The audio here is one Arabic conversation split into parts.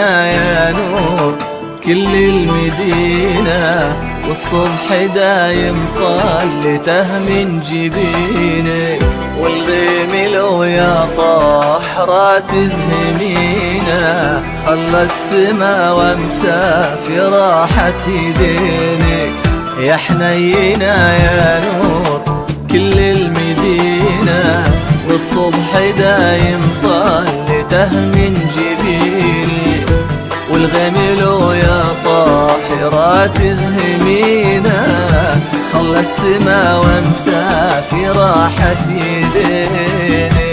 يحنينا يا نور كل المدينة، والصبح دايم طلته من جبينك، والغيم لو يا طاحرة تزهمينا، خلى السما وامسى في راحة يدينك. يا حنينا يا نور كل المدينة، والصبح دايم طلته من جبيني، والغيم لو يا طاحرة تزهمينا، خلى السما وامسى في راحة يدينك.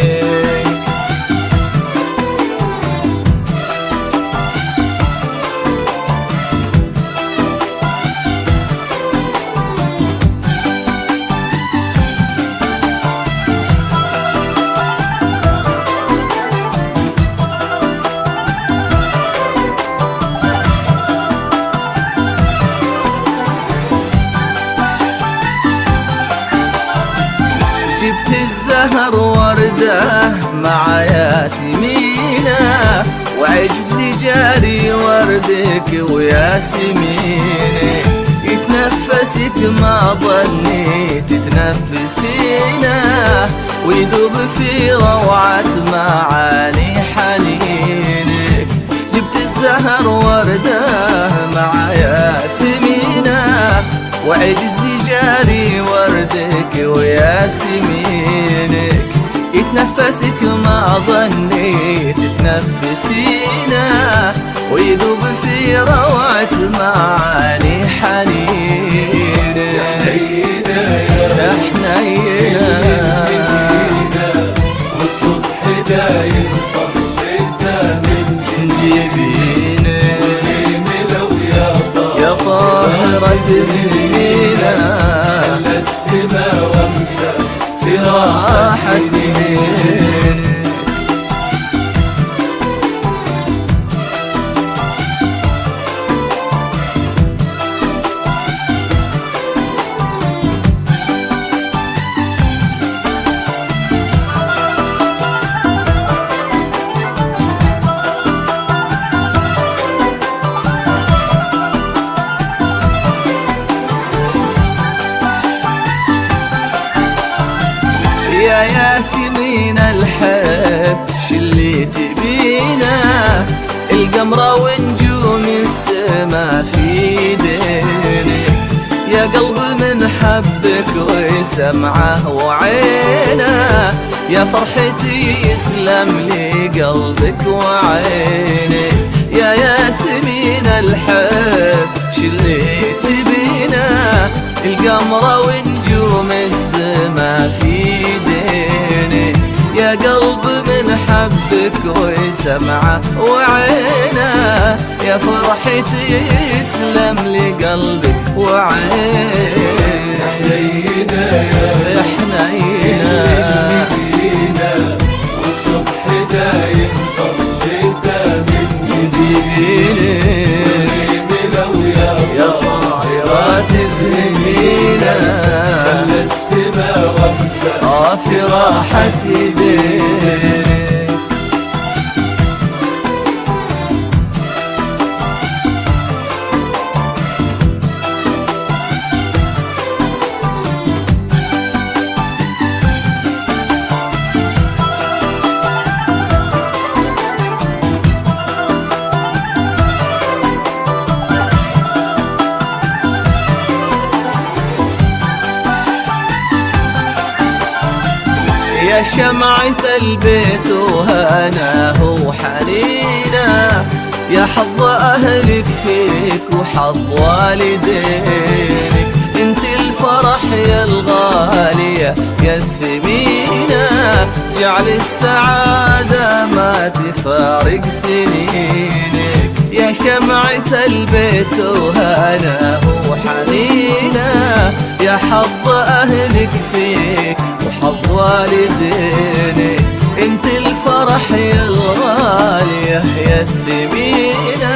جبت الزهر وردة مع ياسمينة، وعجزي جاري وردك وياسمينة، يتنفسك ما ظنيت تتنفسينا، ويدوب في روعة معاني حنينك. جبت الزهر وردة مع ياسمينة، وعجزي جاري وردك وياسمينك، يتنفسك ما ظنيت تتنفسينا، ويذوب في روعة معاني حنينك. يا حنينة يا حنينة والصبح دايم طلته من جبينك، والغيم لو يا طاهرة تزهمينا، خلى السما وامسى في راحة يدينك. يا ياسمين الحب شلي تبينا، القمرة ونجوم السما في دينك، يا قلب من حبك وسمعه وعينه، يا فرحتي يسلم لي قلبك وعينك. يا ياسمين الحب شلي تبينا، القمرة ونجوم السما في دينك، يا قلب من حبك وسمعه وعينه، يا فرحتي يسلم لقلبك وعينه. يا حنينة حنينة والصبح دايم طلته من جبينك، والغيم لو يا طاهرة تزهمينا، خلى السما وامسى في راحة يدينك. يا شمعة البيت وهناه وحنينه، يا حظ أهلك فيك وحظ والدينك، انت الفرح يا الغالية يا الثمينة، جعل السعادة ما تفارق سنينك. يا شمعة البيت وهناه وحنينه، يا حظ أهلك فيك وحظ والدينك، انت الفرح يا الغالية يا الثمينة،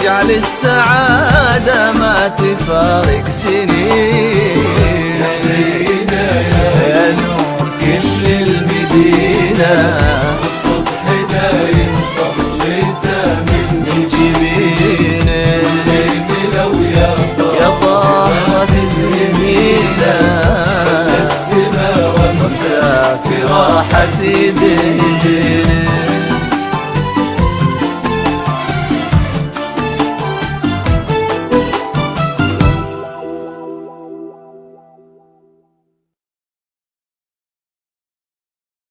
جعل السعادة ما تفارق سنين.